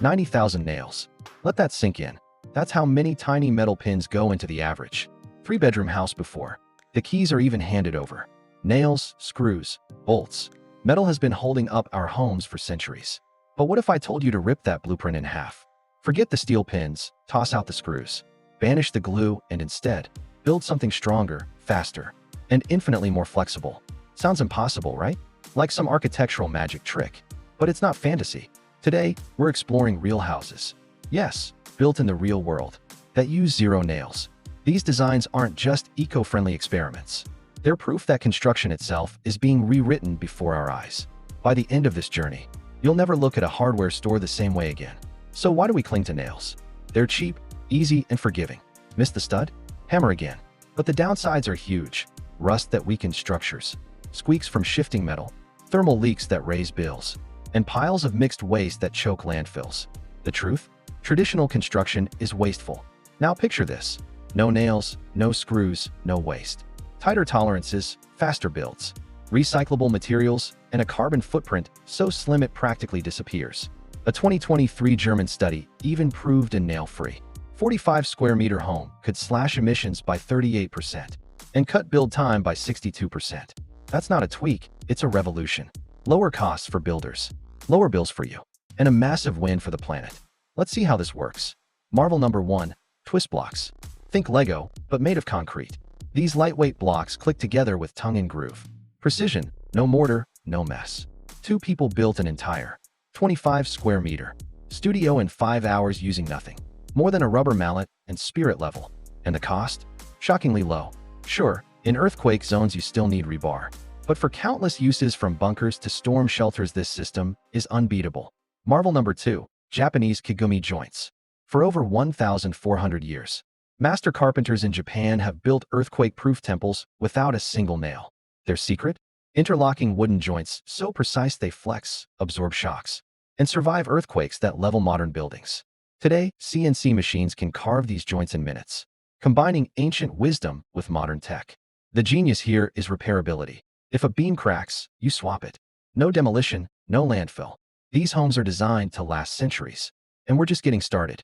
90,000 nails. Let that sink in. That's how many tiny metal pins go into the average 3-bedroom house before the keys are even handed over. Nails, screws, bolts. Metal has been holding up our homes for centuries. But what if I told you to rip that blueprint in half? Forget the steel pins, toss out the screws, banish the glue, and instead, build something stronger, faster, and infinitely more flexible. Sounds impossible, right? Like some architectural magic trick. But it's not fantasy. Today, we're exploring real houses. Yes, built in the real world, that use zero nails. These designs aren't just eco-friendly experiments. They're proof that construction itself is being rewritten before our eyes. By the end of this journey, you'll never look at a hardware store the same way again. So why do we cling to nails? They're cheap, easy, and forgiving. Miss the stud? Hammer again. But the downsides are huge. Rust that weakens structures, squeaks from shifting metal, thermal leaks that raise bills, and piles of mixed waste that choke landfills. The truth? Traditional construction is wasteful. Now picture this. No nails, no screws, no waste. Tighter tolerances, faster builds, recyclable materials, and a carbon footprint so slim it practically disappears. A 2023 German study even proved a nail-free 45 square meter home could slash emissions by 38% and cut build time by 62%. That's not a tweak, it's a revolution. Lower costs for builders, lower bills for you, and a massive win for the planet. Let's see how this works. Marvel number 1, twist blocks. Think Lego, but made of concrete. These lightweight blocks click together with tongue and groove. Precision, no mortar, no mess. 2 people built an entire 25 square meter studio in 5 hours using nothing more than a rubber mallet and spirit level. And the cost? Shockingly low. Sure, in earthquake zones you still need rebar. But for countless uses from bunkers to storm shelters, this system is unbeatable. Marvel number 2, Japanese Kigumi joints. For over 1,400 years, master carpenters in Japan have built earthquake-proof temples without a single nail. Their secret? Interlocking wooden joints so precise they flex, absorb shocks, and survive earthquakes that level modern buildings. Today, CNC machines can carve these joints in minutes, combining ancient wisdom with modern tech. The genius here is repairability. If a beam cracks, you swap it. No demolition, no landfill. These homes are designed to last centuries, and we're just getting started.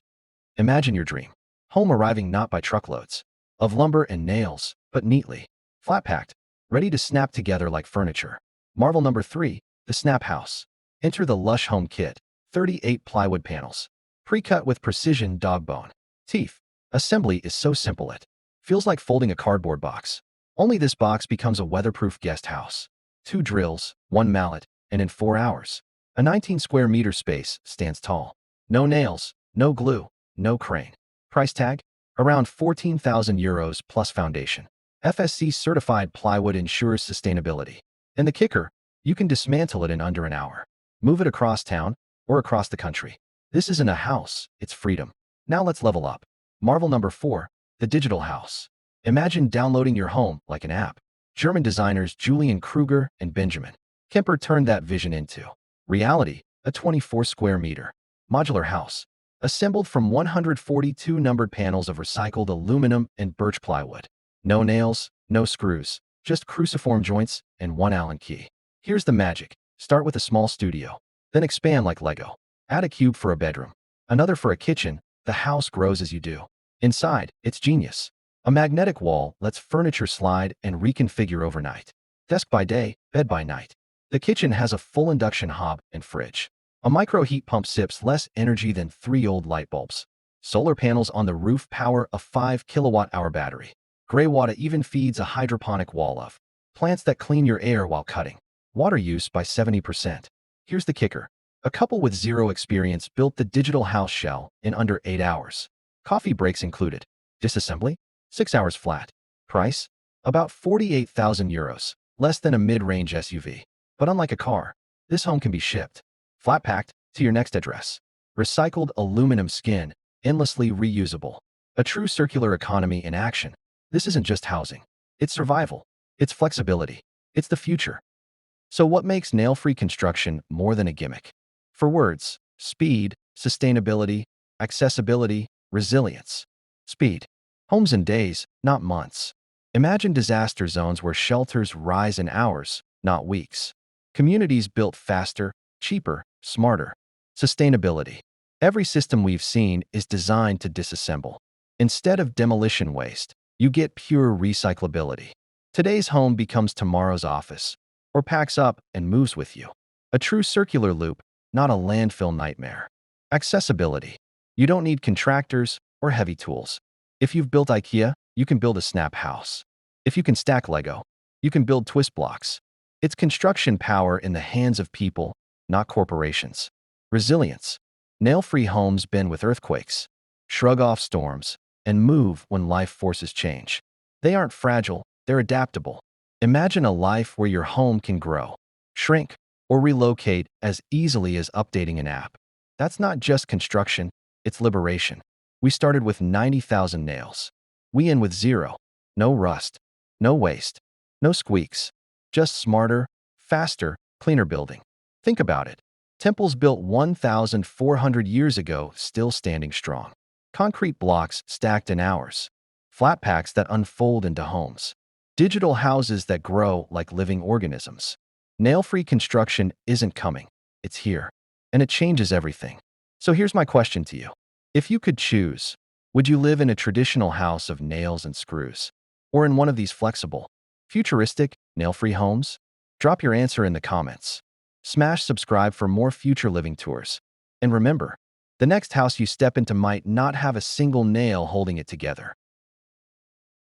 Imagine your dream. Home arriving not by truckloads of lumber and nails, but neatly, flat-packed, ready to snap together like furniture. Marvel number 3, the Snap House. Enter the Lush Home Kit, 38 plywood panels, pre-cut with precision dog bone teeth. Assembly is so simple it feels like folding a cardboard box. Only this box becomes a weatherproof guest house. 2 drills, 1 mallet, and in 4 hours, a 19 square meter space stands tall. No nails, no glue, no crane. Price tag? Around €14,000 plus foundation. FSC certified plywood ensures sustainability. And the kicker? You can dismantle it in under an hour. Move it across town or across the country. This isn't a house, it's freedom. Now let's level up. Marvel number 4, the digital house. Imagine downloading your home like an app. German designers Julian Kruger and Benjamin Kemper turned that vision into reality, a 24 square meter modular house, assembled from 142 numbered panels of recycled aluminum and birch plywood. No nails, no screws, just cruciform joints and 1 Allen key. Here's the magic. Start with a small studio, then expand like Lego. Add a cube for a bedroom, another for a kitchen. The house grows as you do. Inside, it's genius. A magnetic wall lets furniture slide and reconfigure overnight. Desk by day, bed by night. The kitchen has a full induction hob and fridge. A micro heat pump sips less energy than 3 old light bulbs. Solar panels on the roof power a 5 kilowatt-hour battery. Gray water even feeds a hydroponic wall of plants that clean your air while cutting water use by 70%. Here's the kicker. A couple with zero experience built the digital house shell in under 8 hours. Coffee breaks included. Disassembly? 6 hours flat. Price? About €48,000, less than a mid-range SUV. But unlike a car, this home can be shipped flat-packed to your next address. Recycled aluminum skin, endlessly reusable. A true circular economy in action. This isn't just housing. It's survival. It's flexibility. It's the future. So what makes nail-free construction more than a gimmick? 4 words: speed, sustainability, accessibility, resilience. Speed. Homes in days, not months. Imagine disaster zones where shelters rise in hours, not weeks. Communities built faster, cheaper, smarter. Sustainability. Every system we've seen is designed to disassemble. Instead of demolition waste, you get pure recyclability. Today's home becomes tomorrow's office, or packs up and moves with you. A true circular loop, not a landfill nightmare. Accessibility. You don't need contractors or heavy tools. If you've built IKEA, you can build a snap house. If you can stack Lego, you can build twist blocks. It's construction power in the hands of people, not corporations. Resilience. Nail-free homes bend with earthquakes, shrug off storms, and move when life forces change. They aren't fragile, they're adaptable. Imagine a life where your home can grow, shrink, or relocate as easily as updating an app. That's not just construction, it's liberation. We started with 90,000 nails. We end with zero. No rust, no waste, no squeaks. Just smarter, faster, cleaner building. Think about it. Temples built 1,400 years ago still standing strong. Concrete blocks stacked in hours. Flat packs that unfold into homes. Digital houses that grow like living organisms. Nail-free construction isn't coming. It's here. And it changes everything. So here's my question to you. If you could choose, would you live in a traditional house of nails and screws? Or in one of these flexible, futuristic, nail-free homes? Drop your answer in the comments. Smash subscribe for more future living tours. And remember, the next house you step into might not have a single nail holding it together.